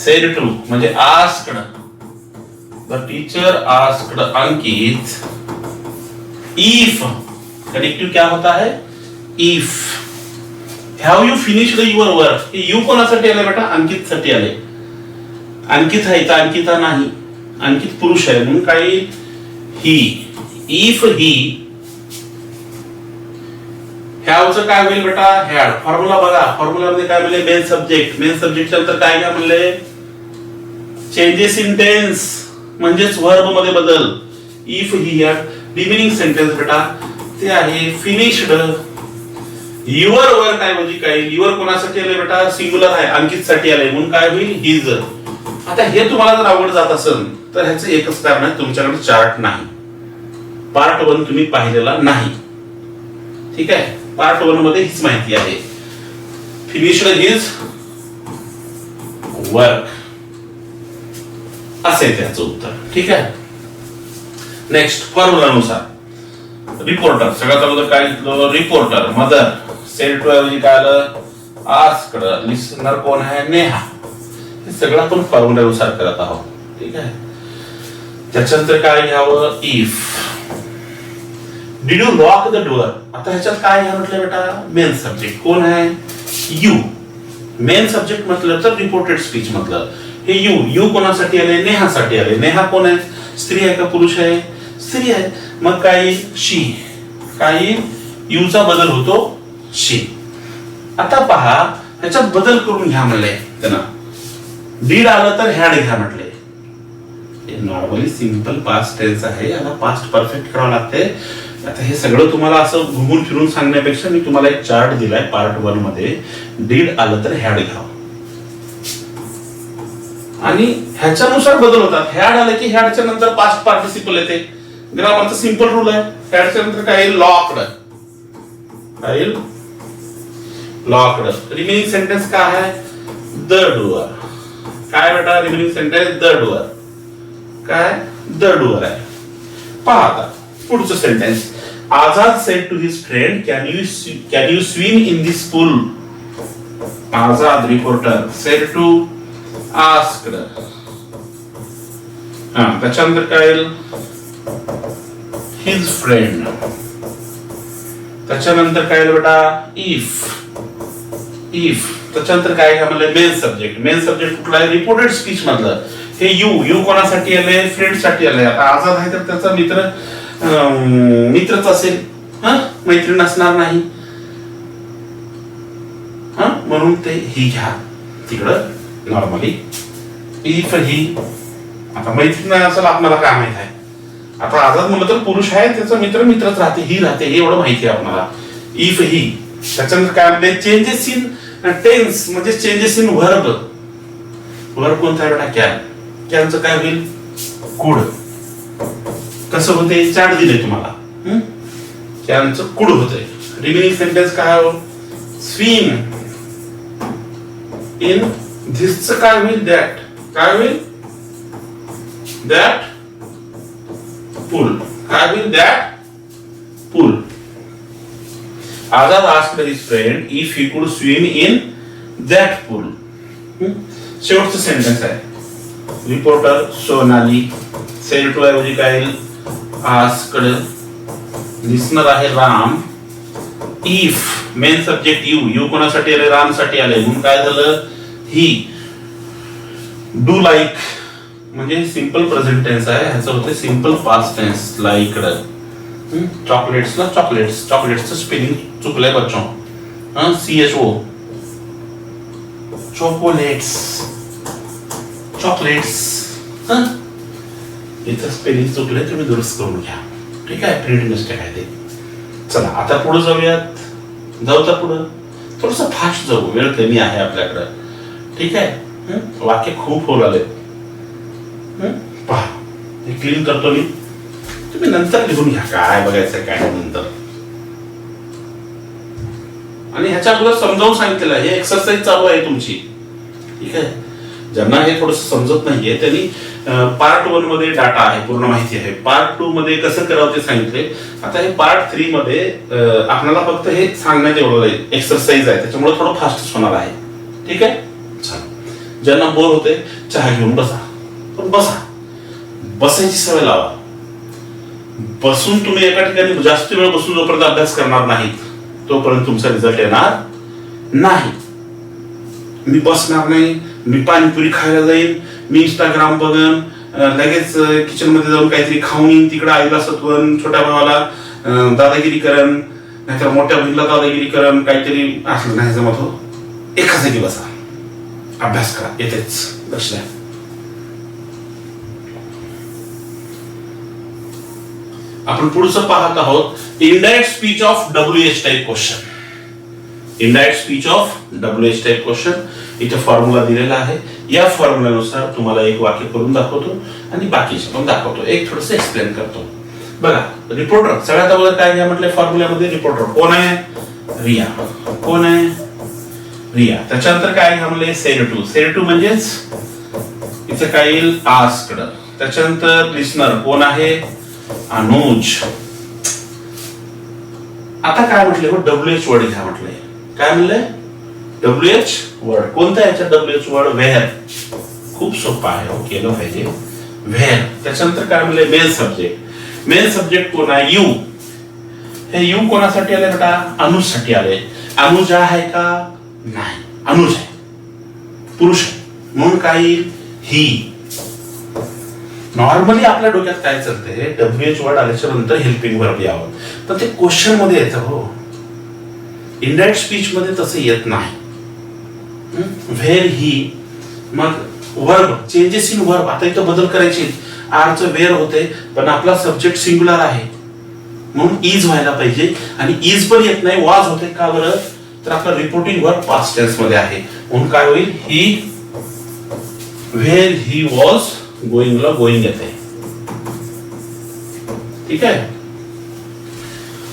said to म्हणजे asked the teacher asked Ankit if, connective क्या होता है, if have you finished your work. You कोणासाठी आले बेटा, अंकित साठी आले. अंकित आहे तर अंकिता नाही, अंकित पुरुष आहे म्हणून काही ही. इफ ही, हॅवचं काय होईल बेटा, हॅड. फॉर्म्युला बघा, फॉर्म्युलामध्ये काय म्हणले, मेन सब्जेक्ट. मेन सब्जेक्टच्या नंतर काय काय म्हणले, चेंजेस इन टेन्स म्हणजेच वर्ब मध्ये बदल. If he had. Remaining sentence बेटा ते आहे फिनिश्ड. युअर वर्क ऐवजी काय, युअर कोणासाठी आले बेटा, सिंग्युलर आहे, अंकित साठी आले म्हणून काय होईल, हिज. आता हे तुम्हाला जर आवड जात असेल तर ह्याचं एकच कारण आहे, तुमच्याकडे चार्ट नाही. पार्ट 1 तुम्ही पाहिलेला नाही. ठीक आहे, पार्ट 1 मध्ये हीच माहिती आहे, फिनिश्ड हिज वर्क असे त्याचं उत्तर. ठीक आहे. नेक्स्ट, फॉर्म्युलानुसार रिपोर्टर. सगळ्यात अगोदर काय घेतलं, रिपोर्टर. मदर सेड टू ऐवजी काय आलं, आस्क्ड. लिसनर कोण आहे, नेहा. हे सगळं आपण फॉर्म्युलानुसार करत आहोत. ठीक आहे. त्याच्यानंतर काय घ्यावं, if. Did you lock the door. आता ह्याच्यात काय घ्या म्हटलं बेटा, मेन सब्जेक्ट कोण आहे, यू. मेन सब्जेक्ट म्हटलं तर रिपोर्टेड स्पीच म्हटलं. हे यू, यू कोणासाठी आले, नेहासाठी आले. नेहा कोण आहे, स्त्री आहे का पुरुष आहे, स्त्री आहे. मग काय, शी. काही यूचा बदल होतो शी. आता पहा ह्याच्यात बदल करून घ्या म्हणले त्यांना. डीड आलं तर हॅड घ्या म्हटले. नॉर्मली सिंपल पास्ट टेन्स आहे, याला पास्ट परफेक्ट करावं लागते. आता हे सगळं तुम्हाला असं घुमून फिरून सांगण्यापेक्षा मी तुम्हाला एक चार्ट दिलाय पार्ट 1 मध्ये. डीड आलं तर हॅड घ्यावं आणि ह्याच्यानुसार बदल होतात. हॅड आलं की हॅडच्या नंतर पास्ट पार्टिसिपल येते. ग्रामरचा सिंपल रूल आहे. हॅडच्या नंतर काय, लॉक्ड. काय, लॉक्ड. रिमेनिंग सेंटेन्स काय आहे, द डोअर. काय बेटा, रिमेनिंग सेंटेन्स द डोअर. काय, द डोअर आहे. पहा आता पुढचं sentence. Azad said to his friend, can you swim in this pool. Azad reporter said to asked. त्याच्यानंतर काय, हिज फ्रेंड. त्याच्यानंतर काय बेटा, इफ. इफ. त्याच्यानंतर काय घ्या म्हणलं, मेन सब्जेक्ट. मेन सब्जेक्ट कुठला आहे, रिपोर्टेड स्पीच मधलं. हे यू, यू कोणासाठी आले, फ्रेंड साठी आले. आता आझाद आहे तर त्याचा मित्र, मित्रच असेल, मैत्रीण असणार नाही, म्हणून ते ही घ्या तिकडं. नॉर्मली इफ ही, आता मैत्रीण असेल आपल्याला काय माहित आहे. आता आझाद म्हणलं तर पुरुष आहे, त्याचा मित्र मित्रच राहते, ही राहते, हे एवढं माहिती आहे आपल्याला. If he. त्याच्यानंतर काय म्हणते, चेंजेस इन टेन्स म्हणजे चेंजेस इन वर्ब. वर्ब कोणता आहे बेटा, कॅन. कॅनचं काय होईल, कुड. कसं होते, चार्ट दिले तुम्हाला. कॅनचं कुड होतंय. रिमेनिंग सेंटेन्स काय हो, स्विम इन धिसचं काय होईल, दॅट. काय होईल, दॅट पूल. काय होईल, that pool. Azad asked his friend if he could swim in that pool. शेवटचं सेंटेन्स आहे. रिपोर्टर सोनाली सेड टू ऐवजी काय, आस्क्ड. लिसनर आहे Ram. If main subject you, you कोणासाठी आले, राम साठी आले म्हणून काय झालं, ही. डू लाईक म्हणजे सिंपल प्रेझेंट टेन्स आहे, ह्याचं होते सिंपल पास्ट टेन्स. लाईकड. चॉकलेट्सला चॉकलेट्स. चॉकलेट्सचं स्पेलिंग चुकलंय बच्चों, CHO. Chocolates, chocolates. इथं स्पेलिंग चुकलंय, तुम्ही दुरुस्त करून घ्या. ठीक आहे, प्रिंट मिस्टेक आहे ते. चला आता पुढे जाऊयात. जाऊ तर पुढं थोडस फास्ट जाऊ, वेळ कमी आहे आपल्याकडं. ठीक आहे, वाक्य खूप होऊ आले. पहा हे क्लीन करतो मी, तुम्ही नंतर लिहून घ्या काय बघायचं काय नंतर. आणि ह्याच्या अगोदर समजावून सांगितलेलं आहे, हे एक्सरसाइज चालू आहे तुमची. ठीक आहे, ज्यांना हे थोडस समजत नाहीये त्यांनी पार्ट 1 मध्ये डाटा आहे, पूर्ण माहिती आहे. पार्ट 2 मध्ये कसं करावं ते सांगितले. आता हे पार्ट 3 मध्ये आपल्याला फक्त हे सांगण्यात एवढं एक्सरसाइज आहे, त्याच्यामुळे थोडं फास्ट होणार आहे. ठीक आहे, ज्यांना बोर होते चहा घेऊन बसा, पण बसा. बसायची सवय लावा. बसून तुम्ही एका ठिकाणी जास्त वेळ बसून जोपर्यंत अभ्यास करणार नाहीत तोपर्यंत तुमचा रिझल्ट येणार नाही. मी बसणार नाही, मी पाणीपुरी खायला जाईन, मी इंस्टाग्राम बघन, लगेच किचन मध्ये जाऊन काहीतरी खाऊन येईन, तिकडे आईला सत्वन, छोट्या भावाला दादागिरी करण, नाहीतर मोठ्या बहिणीला दादागिरी करण, काहीतरी असं नाही जमत हो. एका जागी बसा, अभ्यास करा, येतेच लक्ष द्या. आपण पुढचं पाहत आहोत indirect speech of WH type question. Indirect speech of WH type question. इथे फॉर्म्युला दिलेला आहे. या फॉर्म्युल्यानुसार तुम्हाला एक वाक्य करून दाखवतो आणि बाकीचे पण दाखवतो, एक थोडस एक्सप्लेन करतो. बघा, रिपोर्टर सगळ्यात अगोदर काय घ्या म्हटलं फॉर्म्युल्यामध्ये, रिपोर्टर कोण आहे? रिया. कोण आहे? रिया. त्याच्यानंतर काय घ्या म्हणले? सेड टू म्हणजेच इथे काय येईल? आस्क्ड. त्याच्यानंतर लिसनर कोण आहे? अनुज. आता काय म्हटले? WH वर्ड घ्या म्हटले. काय म्हणले? WH word. कोणता याच्यात WH वर्ड? वेअर. खूप सोपा आहे, हो केलं पाहिजे. वेअर. त्याच्यानंतर काय म्हणले? Main subject. मेन सब्जेक्ट कोण आहे? यू. हे यू कोणासाठी आले बेटा? अनुज साठी आले. अनुज आहे का? नाही, अनुज आहे, पुरुष आहे, म्हणून काय? ही. नॉर्मली आपल्या डोक्यात काय चालतंय? WH वर्ड आल्याच्या नंतर हेल्पिंग वर्ब यावं, तर ते क्वेश्चन मध्ये येतं हो. इनडायरेक्ट स्पीच मध्ये तसं येत नाही. व्हेर ही, मग वर्ब, चेंजेस इन वर्ब. आता इथं बदल करायचे. आरचं वेअर होते, पण आपला सब्जेक्ट सिंग्युलर आहे म्हणून इज व्हायला पाहिजे, आणि इज पण येत नाही, वाज होते. का बरं? तर आपला रिपोर्टिंग वर्ब पास्ट टेन्स मध्ये आहे, म्हणून काय होईल? ही. व्हेर ही वॉज गोइंगला गोइंग येते. ठीक आहे.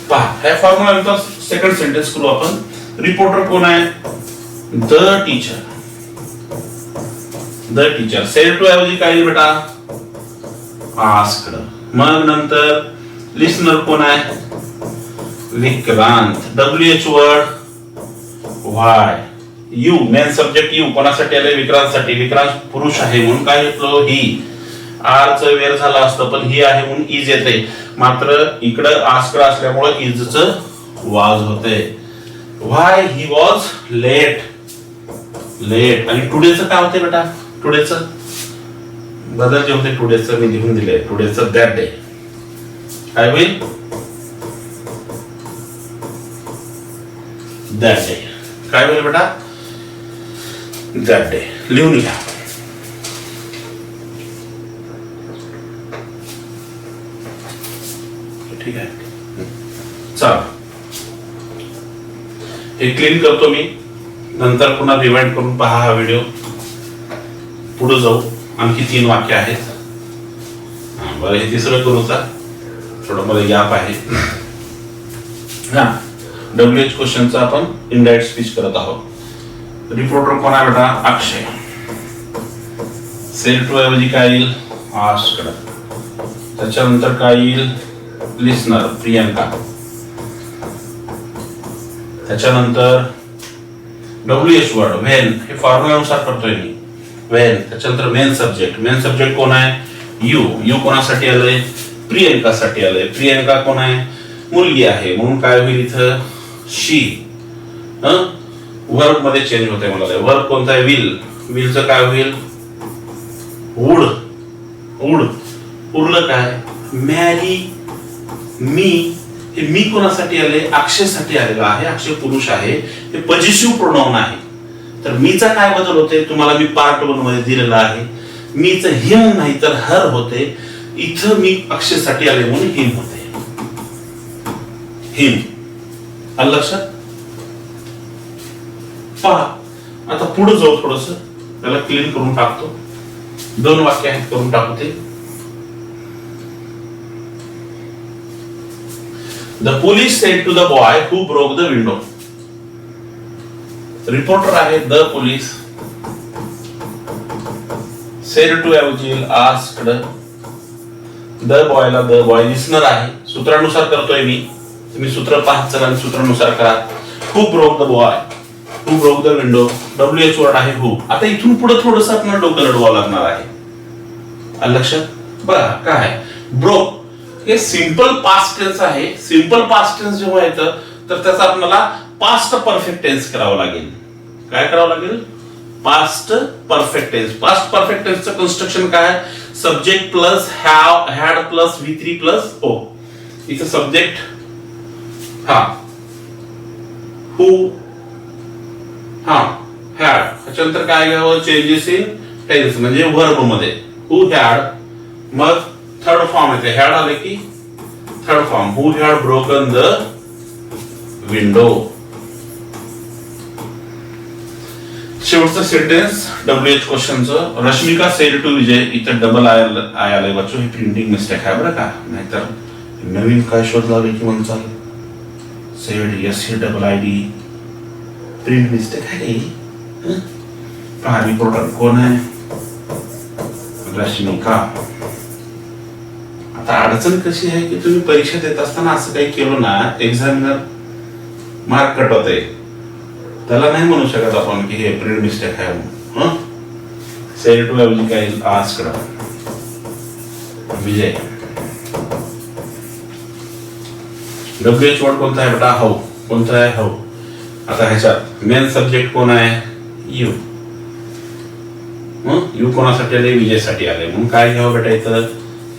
पहा, ह्या फॉर्म्युला नंतर सेकंड सेंटेन्स करू आपण. रिपोर्टर कोण आहे? The teacher. The teacher. Said to ऐवजी काय येईल बेटा? आस्क्ड. मग नंतर लिसनर कोण आहे? Vikrant. WH word why. You. Main subject you कोणासाठी आले? विक्रांतसाठी. विक्रांत पुरुष आहे म्हणून काय घेतलं? ही. आरचं वेर झालं असतं, पण ही आहे म्हणून इज येते. मात्र इकडं आस्क्ड असल्यामुळे इजचं वाज होते. Why he was late. Late. आणि टुडेचं काय होते बेटा? टुडेचं बदल जे होते, टुडेचं मी लिहून दिले. टुडेचं दॅट डे काय होईल? दॅट डे काय होईल बेटा? That day. लिहून घ्या. ठीक आहे. चला, हे क्लीन करतो मी, नंतर पुन्हा रिवाइंड करून पहा हा व्हिडिओ. पुढे जाऊ. आणखी 3 वाक्य आहेत. बरं, हे तिसरं करू का? थोडं मला गॅप आहे. WH क्वेश्चनचा आपण इनडायरेक्ट स्पीच करत आहोत. रिपोर्टर कोण आहे बेटा? अक्षय. सेड टू ऐवजी काय येईल? आस्क्ड. त्याच्यानंतर काय येईल? लिसनर प्रियंका. त्याच्यानंतर WH वर्ड व्हेन. हे फॉर्म्युल्यानुसार करतोय मी. व्हेन. त्याच्यानंतर मेन सब्जेक्ट. मेन सब्जेक्ट कोण आहे? यू. यू कोणासाठी आलंय? प्रियंकासाठी आलंय. प्रियंका कोण आहे? मुलगी आहे, म्हणून काय होईल इथं? शी. वर्ब मध्ये चेंज होते. मला वर्ब कोणता आहे? विल. विलचं काय होईल? वुड. वुड. उरलं काय? Marry me. हे मी कोणासाठी आले? अक्षयसाठी आलेलं आहे. अक्षय पुरुष आहे, हे पॉजिटिव्ह प्रोनाउन आहे. तर मीचा काय बदल होते? तुम्हाला मी पार्ट 1 मध्ये दिलेला आहे. मीच हिम नाही तर हर होते. इथं मी अक्षयसाठी आले म्हणून हिम होते. हिम. आलं लक्षात? पहा, आता पुढे जाऊ. थोडस त्याला क्लीन करून टाकतो. 2 वाक्य आहेत, करून टाकू ते. The police said to the boy who broke the window. Reporter आहे द पोलीस. said to ऐवजी asked. द बॉयला द बॉय. लिसनर आहे, सूत्रानुसार करतोय मी. तुम्ही सूत्र पाहत चला आणि सूत्रानुसार करा. Who broke the boy? Who broke the window? WH word आहे who. आता इथून पुढे थोडंसं आपल्याला डोकं लढवावं लागणार आहे. आलं लक्षात? बघा काय ब्रोक हे सिंपल पास्ट टेन्स आहे. सिंपल पास्ट टेन्स जेव्हा येतं तर त्याचा आपल्याला पास्ट परफेक्ट टेन्स करावं लागेल. काय करावं लागेल? Past perfect tense. Past perfect टेन्सचं कन्स्ट्रक्शन काय? Subject plus have had plus V3 plus O. इथं सब्जेक्ट हा हू हा हॅड, त्याच्यानंतर काय घ्यावं? चेंजेस इन टेन्स म्हणजे व्हर्ब मध्ये हू हॅड, मग थर्ड फॉर्म येते. हॅड आले की third form who had broken the window. शेवटचं सेंटेन्स WH क्वेश्चनचं. Rashmika said to Vijay. इथं डबल आय आले बच्चो, ही प्रिंटिंग मिस्टेक आहे बरं का, नाहीतर नवीन काय शोध लावले की म्हणून चालेल. सेड SEDD प्रिंट मिस्टेक आहे. रिपोर्टर कोण आहे? रश्मिका. आता अडचण कशी आहे की तुम्ही परीक्षा देत असताना असं काही केलं ना, एक्झामिनर मार्क कट होते. त्याला नाही म्हणू शकत आपण की हे प्रिंट मिस्टेक आहे म्हणून. सेड टू ऐवजी काय आज करा विजय. WH वर्ड कोणता आहे बेटा? हाऊ. कोणता आहे? हाऊ. आता ह्याच्यात मेन सब्जेक्ट कोण आहे? यू. यू कोणासाठी आले? विजयसाठी आले. म्हणून काय घ्यावं बेटा इथं?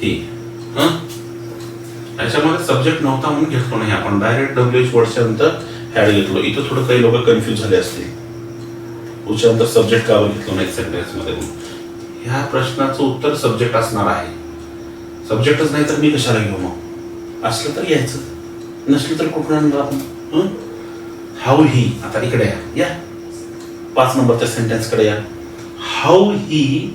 ही. याच्यामध्ये सब्जेक्ट नव्हता म्हणून घेतलो नाही आपण, डायरेक्ट WH वर्डच्या नंतर हॅड घेतलो. इथं थोडं काही लोक कन्फ्युज झाले असतील, उच्यानंतर सब्जेक्ट का घेतलो नाही सेंटेन्स मध्ये. ह्या प्रश्नाचं उत्तर सब्जेक्ट असणार आहे. सब्जेक्टच नाही तर मी कशाला घेऊ मग? असलं तर घ्यायचं, नसलं तर कुठून आणणार आपण? हाऊ ही. आता इकडे या 5 नंबरच्या सेंटेन्स कडे या. हाऊ ही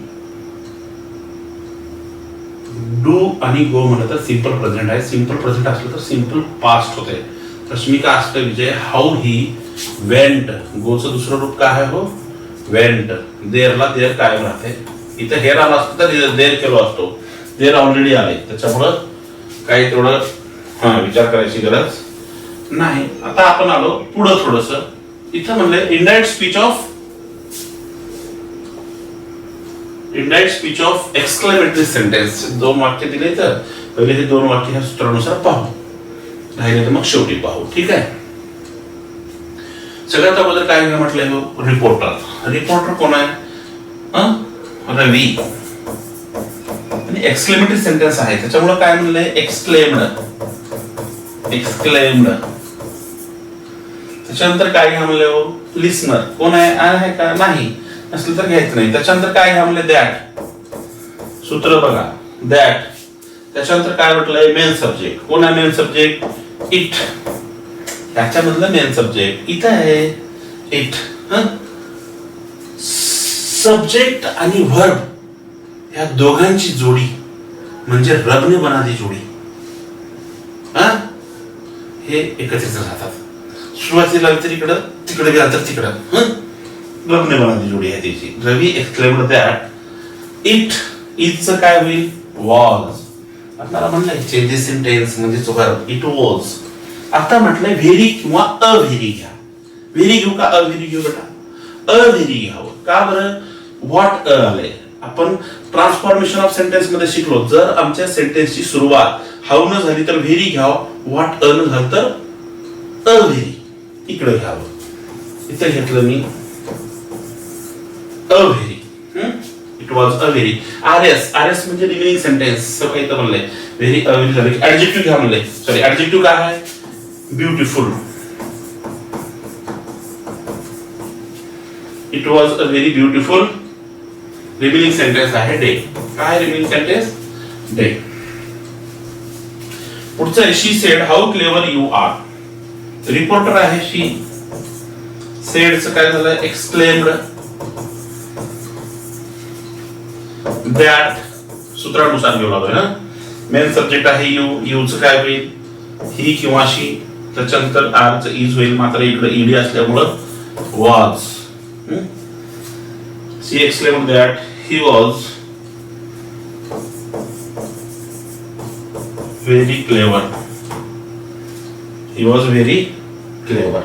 डू आणि गो म्हणलं तर सिंपल प्रेझेंट आहे. सिंपल प्रेझेंट असलं तर सिंपल पास्ट होते. रश्मिका असतं विजय. How he went. गोचं दुसरं रूप काय आहे? हो वेंट. देरला देर कायम राहते. इथं हेर आला असतं तर देर केलो असतो. देर ऑलरेडी आले, त्याच्यामुळं काही तेवढं विचार करायची गरज नाही. आता आपण आलो पुढं थोडस. इथं म्हणलं indirect speech of exclamatory sentence. 2 वाक्य दिले तर पहिले हे 2 वाक्य ह्या सूत्रानुसार पाहू, राहिले तर मग शेवटी पाहू. ठीक आहे. सगळ्यात अगोदर काय म्हटलंय? रिपोर्टर. रिपोर्टर कोण आहे? रवी. आणि एक्सक्लेमेटरी सेंटेन्स आहे त्याच्यामुळे काय म्हणलंय? एक्सक्लेम्ड. त्याच्यानंतर काय घ्या म्हणले? लिस्नर. कोण आहे का? नाही. असलं तर घ्यायचं नाही. त्याच्यानंतर काय घ्या म्हणले? दॅट. सूत्र बघा, दॅट. त्याच्यानंतर काय म्हटलंय? Main subject. कोण आहे मेन सब्जेक्ट? इट. ह्याच्यामधलं मेन सब्जेक्ट इथं आहे इट. सब्जेक्ट आणि व्हर्ब ह्या दोघांची जोडी म्हणजे रबने बनादी जोडी. हे एकत्रित राहतात. सुरुवातीला तर इकडं, तिकडे गेला तर तिकडं. रबने बनादी जोडी आहे त्याची. रवी एक्सक्लेम्ड दॅट इट. इटचं काय होईल? वॉज. आपल्याला म्हणलंय चेंजेस इन टेन्स म्हणजे व्हर्ब. It was. आता म्हटलंय व्हेरी किंवा अव्हेरी घ्या. व्हेरी घेऊ का अव्हेरी घेऊ बेटा? अव्हेरी घ्यावं. का बरं? व्हॉट आलंय. आपण ट्रान्सफॉर्मेशन ऑफ सेंटेन्स मध्ये शिकलो. जर आमच्या सेंटेन्सची सुरुवात हाऊ न झाली तर व्हेरी घ्यावं, व्हॉट न झालं तर अव्हेरी इकडे घ्यावं. इथे घेतलं मी a very. It was a very. RS. RS म्हणजे रिमेनिंग सेंटेन्स. सगळं इथं म्हणलंय व्हेरी अव्हेरी झालं की ऍडजेक्टिव्ह घ्या म्हणलंय. सॉरी, ऍडजेक्टिव्ह काय आहे? Beautiful. It was a very beautiful. Remaining sentence आहे डे. काय रिमेनिंग सेंटेन्स? डे. पुढचं आहे she said how clever you are. Reporter आहे शी. सेडचं काय झालं? एक्सक्लेम्ड. दॅट सूत्रानुसार घेऊ लागलोय ना. मेन सब्जेक्ट आहे यू. यूचं काय होईल? ही किंवा शी. त्याच्यानंतर आरचं इज होईल, मात्र इकडे ईडी असल्यामुळं was. She exclaimed that he was very clever. He was very clever.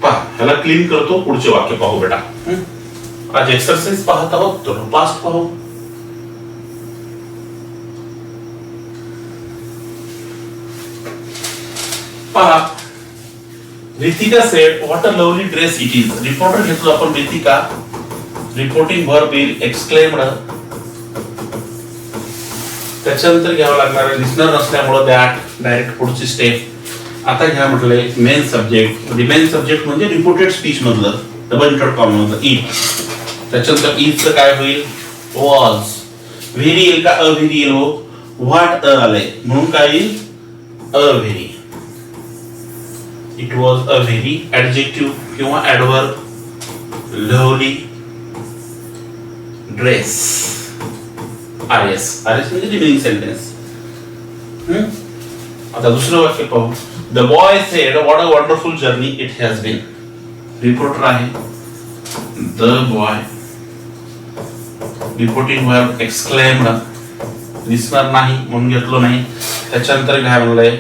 पहा, ह्याला क्लीन करतो. पुढचे वाक्य पाहू बेटा. आज एक्सरसाइज पाहत आहोत तर पास्ट पाहू. पहा, Ritika sed what a lovely dress it is. Reporter घेतलो आपण रितिका, रिपोर्टिंग व्हर्ब येईल एक्सक्लेम्ड. त्याच्यानंतर घ्यावं लागणार लिस्नर नसल्यामुळे दॅट, डायरेक्ट पुढची स्टेप. आता घ्या म्हटले मेन सब्जेक्ट. मेन सब्जेक्ट म्हणजे रिपोर्टेड स्पीच मधलं डबल इंटर्ड कॉमन मधलं इट. त्याच्यानंतर इजचं काय होईल वॉज. व्हेरी येईल का अव्हेरी येईल हो, व्हॉट आलंय म्हणून काय येईल a very. It was a very adjective किंवा ऍडवर्ब लवली ड्रेस. आरएस म्हणजे रिमेनिंग सेंटेन्स. आता दुसरं वाक्य पाहू. The boy said what a wonderful journey it has been. Reporter आहे the boy, reporting verb exclaimed, listener नाही म्हणून घेतलो नाही. त्याच्यानंतर काय म्हणलंय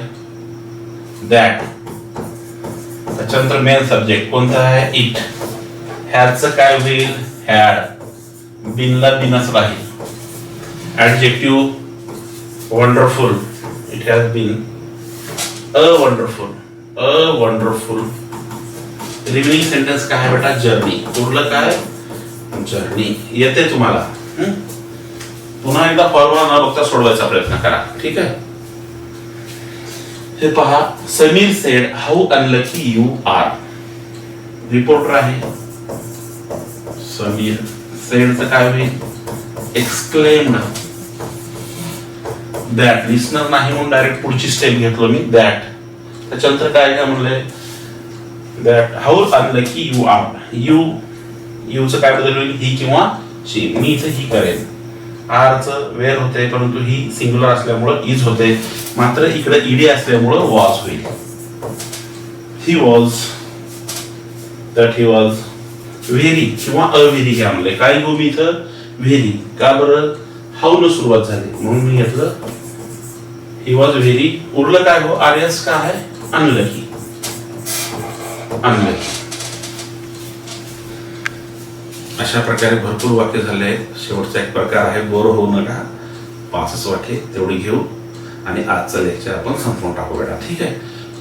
दॅट. त्याच्यानंतर मेन सब्जेक्ट कोणता आहे इट. हॅजचं काय होईल हॅड, बीनला बीनच राहील. Adjective wonderful, it has been a wonderful, a wonderful. Remaining sentence काय आहे बेटा जर्नी. उरलं काय जर्नी. येते तुम्हाला. पुन्हा एकदा फॉर्म्युला न बघता सोडवायचा प्रयत्न करा, ठीक आहे. हे पहा, Sameer said how unlucky you are. Reporter आहे समीर, सेडचं काय होईल एक्सक्लेम्ड. दॅट लिस्नर नाही म्हणून डायरेक्ट पुढची स्टेप घेतलो मी दॅट. त्याच्यानंतर काय म्हणले that how unlucky you are. You, यूचं काय बदल होईल ही किंवा शी. मी इथं ही करेन. आरचं वेअर होते परंतु ही सिंग्युलर असल्यामुळं इज होते, मात्र इकडे ईडी असल्यामुळं वॉज होईल. He was, that he was very किंवा अव्हेरी घ्या म्हणले. काय घेऊ मी इथं व्हेरी. का बरं हाऊ न सुरुवात झाली म्हणून मी घेतलं ही वॉज व्हेरी. उरलं काय हो आर्यस का आहे अनलकी. अनलकी. अशा प्रकारे भरपूर वाक्य झाले. शेवटचा एक प्रकार आहे बोर होऊ नका, 5 वाक्य तेवढी घेऊ आणि आजचं लेक्चर आपण संपवून टाकू बेटा, ठीक आहे.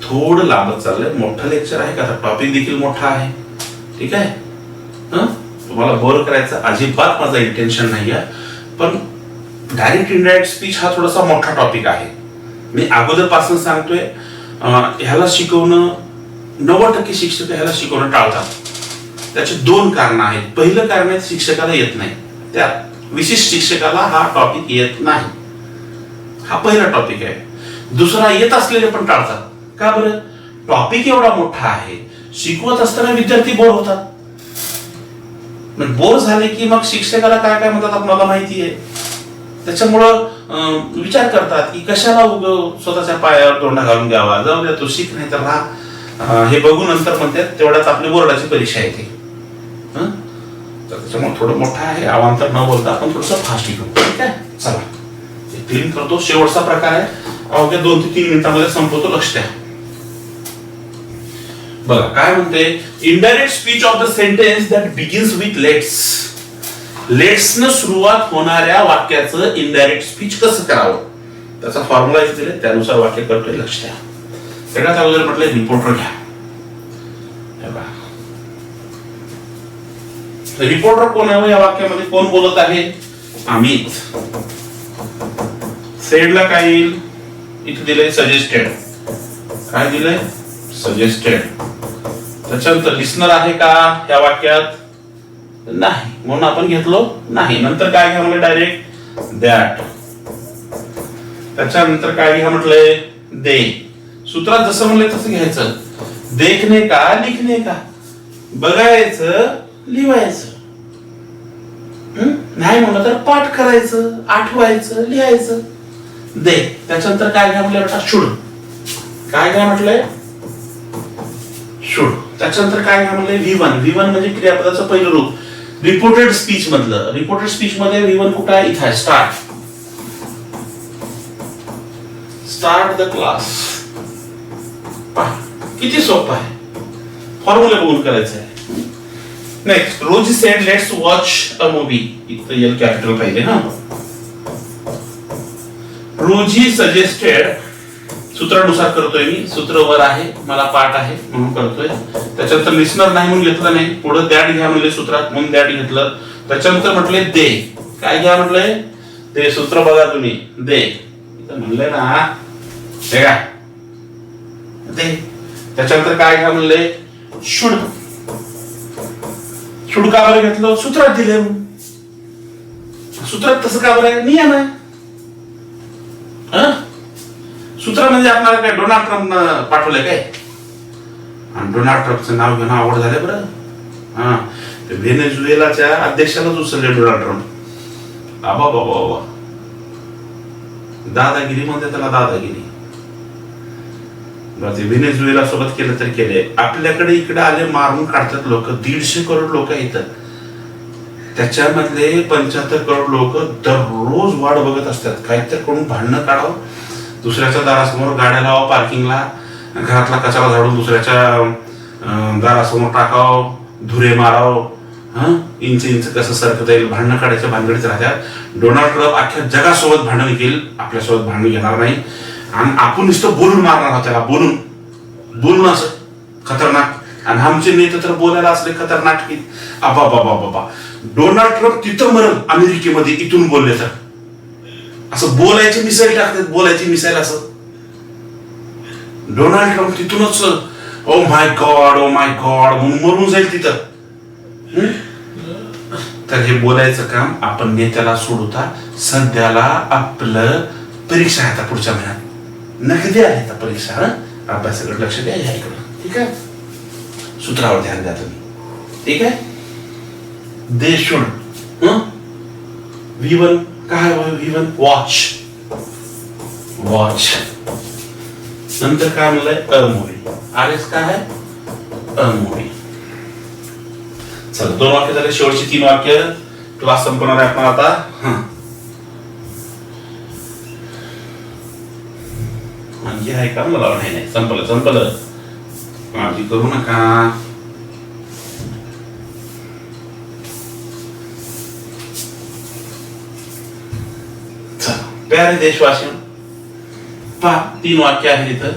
थोडं लांबच चाललंय, मोठं लेक्चर आहे का, टॉपिक देखील मोठा आहे, ठीक आहे. तुम्हाला बोर करायचं अजिबात माझं इंटेन्शन नाही आहे, पण डायरेक्ट इनडायरेक्ट स्पीच हा थोडासा मोठा टॉपिक आहे. मी अगोदरपासून सांगतोय ह्याला शिकवणं 90% शिक्षक ह्याला शिकवणं टाळतात. त्याचे 2 कारण आहेत. पहिलं कारण आहे शिक्षकाला येत नाही, त्या विशिष्ट शिक्षकाला हा टॉपिक येत नाही, हा पहिला टॉपिक आहे. दुसरा येत असलेले पण टाळतात. का बरं, टॉपिक एवढा मोठा आहे, शिकवत असताना विद्यार्थी बोर होतात. बोर झाले की मग शिक्षकाला काय काय म्हणतात आपल्याला माहिती आहे. त्याच्यामुळं विचार करतात की कशाला स्वतःच्या पायावर तोंडा घालून घ्यावा, जाऊ द्या तो शिक नाही तर राहा. हे बघून नंतर म्हणतात तेवढ्याच आपली बोर्डाची परीक्षा येते. तर त्याच्यामुळे थोडं मोठं आहे, अवांतर न बोलता आपण थोडंसं फास्ट घेऊ, ठीक आहे. चला क्लीन करतो. शेवटचा प्रकार आहे, अवघ्या 2 ते 3 मिनिटांमध्ये संपवतो, लक्ष द्या. बघा काय म्हणते, indirect speech of the sentence that begins with let's. Let's न सुरुवात होणाऱ्या वाक्याचं इनडायरेक्ट स्पीच कसं करावं त्याचा फॉर्म्युला इथे दिले, त्यानुसार वाक्य करतोय, लक्ष द्या. सगळ्यात अगोदर म्हटलंय रिपोर्टर घ्या. रिपोर्टर कोण आहे या वाक्यामध्ये, कोण बोलत आहे, अमित. सेडला काय येईल इथे दिलंय सजेस्टेड. काय दिलंय सजेस्टेड. त्याच्यानंतर लिस्नर आहे का या वाक्यात, नाही म्हणून आपण घेतलो नाही. नंतर काय घ्या म्हणलं डायरेक्ट दॅट. त्याच्यानंतर काय घ्या म्हटलंय दे. सूत्रात जसं म्हणलंय तसं घ्यायचं. देखणे का लिखणे का, बघायचं लिहायचं. नाही म्हणलं तर पाठ करायचं, आठवायचं, लिहायचं. दे. त्याच्यानंतर काय घ्या म्हटलं बेटा शुड. काय घ्या म्हटलंय शुड. त्याच्यानंतर काय घ्या म्हटलंय V1. V1 म्हणजे क्रियापदाचं पहिलं रूप. रिपोर्टेड स्पीच मधलं. रिपोर्टेड स्पीच मध्ये V1 कुठं आहे, इथं आहे स्टार्ट. Start the class. किती सोपं आहे, फॉर्म्युला बघून करायचं आहे. नेक्स्ट, रोजी sed let's watch a movie. इथं एल कॅपिटल पाहिजे हा. रोजी सजेस्टेड सूत्रानुसार करतोय मी, सूत्र वर आहे, मला पाठ आहे म्हणून करतोय. त्याच्यानंतर लिस्नर नाही म्हणून घेतलं नाही, पुढे दॅट घ्या म्हणले सूत्रात म्हणून दॅट घेतलं. त्याच्यानंतर म्हटले दे, काय घ्या म्हटलंय ते सूत्र बघा तुम्ही, दे म्हणले ना, हे काय दे. त्याच्यानंतर काय घ्या म्हणले शुड, शुड का बरं घेतलं, सूत्रात दिले म्हणून. सूत्रात तसं का बरं आहे, नियम आहे. सूत्र म्हणजे आपल्याला काय डोनाल्ड ट्रम्प पाठवलंय काय, आणि डोनाल्ड ट्रम्पचं नाव घेणं आवड झालंय बरं. हा, व्हेनेझुएलाच्या अध्यक्षालाच उचलले डोनाल्ड ट्रम्प. आबा बाबा बाबा, दादागिरी म्हणते त्याला, दादागिरी. व्हेनेझुएला सोबत केलं तर केले. आपल्याकडे इकडे आले मारून काढतात लोक, 150 करोड लोक येतात, त्याच्यामधले 75 करोड लोक दररोज वाट बघत असतात काहीतरी करून भांडणं काढावं, दुसऱ्याच्या दारासमोर गाड्या लावा पार्किंगला, घरातला कचरा झाडून दुसऱ्याच्या दारासमोर टाकावं, धुरे मारावं, इंच कसं सरकता येईल, भांडणं काढायच्या भानगडीत राहतात. डोनाल्ड ट्रम्प अख्ख्या जगासोबत भांडण घेईल, आपल्यासोबत भांडण घेणार नाही. आणि आपण नुसतं बोलून मारणार आहोत त्याला, बोलून असं खतरनाक. आणि आमचे नेते तर बोलायला असले खतरनाक की आबा बाबा बाबा. डोनाल्ड ट्रम्प तिथं मरल अमेरिकेमध्ये इथून बोलले तर, असं बोलायची मिसाईल टाकतात, बोलायची मिसाईल असं. डोनाल्ड ट्रम्प तिथूनच ओ माय गॉड म्हणून मरून जाईल तिथं. तर हे बोलायचं काम आपण नेत्याला सोडूता. सध्याला आपलं परीक्षा आहे आता पुढच्या महिन्यात, नगदी आहे आता परीक्षा. अभ्यासाकडे लक्ष द्या ह्या इकडं, ठीक आहे. सूत्रावर ध्यान द्या तुम्ही, ठीक आहे. दे शुड, V1 काय V1 वॉच. नंतर काय म्हणलंय अ मूवी, RS काय आहे अ मूवी. चला 2 वाक्य झाले, शेवटची 3 वाक्य. क्लास संपणार आहे आपण आता. आणखी आहे का, मला नाही, संपलं. काळजी करू नका. प्यारे देशवासी, पहा 3 वाक्य आहेत इथं.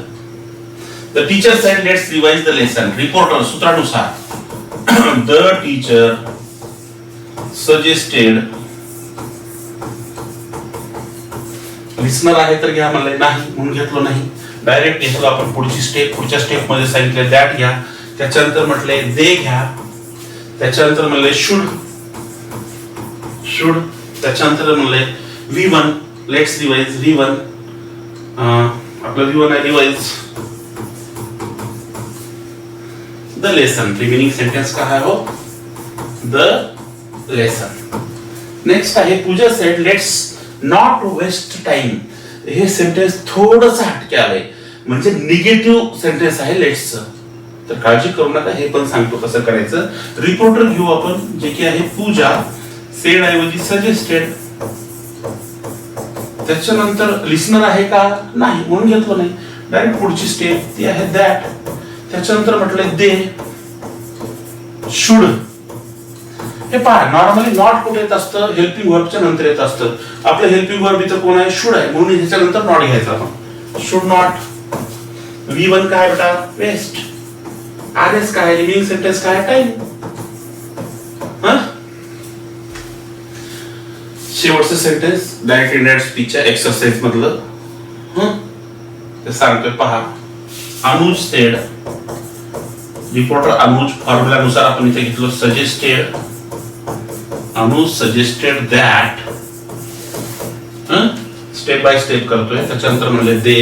The teacher sed let's revise the lesson. Reporter सूत्रानुसार द टीचर सजेस्टेड. लिस्नर आहे तर घ्या म्हणलंय, नाही म्हणून घेतलो नाही, डायरेक्ट घेतलो आपण. पुढच्या स्टेप मध्ये सांगितलं दॅट घ्या, त्याच्यानंतर म्हटलंय दे घ्या, त्याच्यानंतर म्हणलंय शुड, त्याच्यानंतर म्हणलंय V1 लेट्स रिवाइज. V1 आपलं V1 आहे revise the lesson. Remaining sentence काय आहे हो, द लेसन. नेक्स्ट आहे Pooja said let's not waste time. हे सेंटेन्स थोडंसं हटके आलंय, म्हणजे निगेटिव्ह सेंटेन्स आहे लेट्सचं, तर काळजी करू नका, हे पण सांगतो कसं करायचं. रिपोर्टर घेऊ आपण, जे की आहे पूजा सेड ऐवजी सजेस्टेड. त्याच्यानंतर लिस्नर आहे का, नाही म्हणून घेतलं नाही, डायरेक्ट पुढची स्टेप ती आहे दॅट. त्याच्यानंतर म्हटलंय दे शुड. हे पहा, नॉर्मली नॉट कुठे येत असतं, हेल्पिंग वर्बच्या नंतर येत असतं. आपलं हेल्पिंग वर्ब इथं कोण आहे, शुड आहे, म्हणून ह्याच्यानंतर नॉट घ्यायचा आपण. Should not. V1 काय बेटा वेस्ट. RS काय, रिमेनिंग सेंटेन्स काय टाइम. शेवटचं सेंटेन्स डायरेक्ट इंडायरेक्ट स्पीचच्या एक्सरसाइज मधलं ते सांगतोय पहा. अनुज सेड. रिपोर्टर अनुज, फॉर्म्युलानुसार आपण इथे घेतलो suggested. Anuj suggested that. Step by step करतोय. त्याच्यानंतर म्हणले दे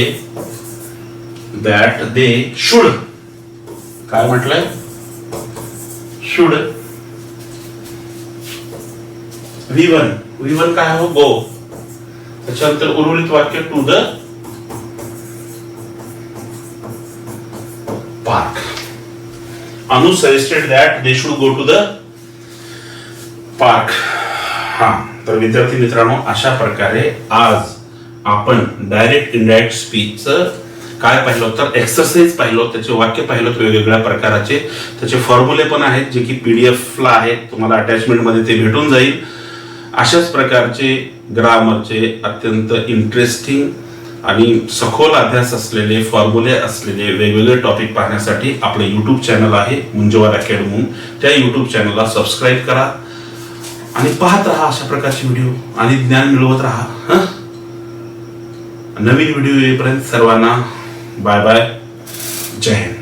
दॅट दे शुड. काय म्हटलंय शुड. V1 काय हो गो. त्याच्यानंतर उर्वरित वाक्य to the park. Anu suggested that they should go to the park. हा, तर विद्यार्थी मित्रांनो, अशा प्रकारे आज आपण डायरेक्ट इनडायरेक्ट स्पीचचं काय पाहिलं तर एक्सरसाइज पाहिलं, त्याचे वाक्य पाहिलं वेगवेगळ्या प्रकाराचे, त्याचे फॉर्म्युले पण आहेत जे की PDF ला आहेत, तुम्हाला अटॅचमेंट मध्ये ते भेटून जाईल. अशाच प्रकारचे ग्रामरचे अत्यंत इंटरेस्टिंग आणि सखोल अभ्यास असलेले फॉर्म्युले असलेले वेगवेगळे टॉपिक पाहण्यासाठी आपलं यूट्यूब चॅनल आहे मुंजवार अकॅडमी. त्या यूट्यूब चॅनलला सबस्क्राईब करा आणि पाहत राहा अशा प्रकारचे व्हिडिओ आणि ज्ञान मिळवत राहा. नवीन व्हिडिओ येईपर्यंत सर्वांना बाय बाय, जय हिंद.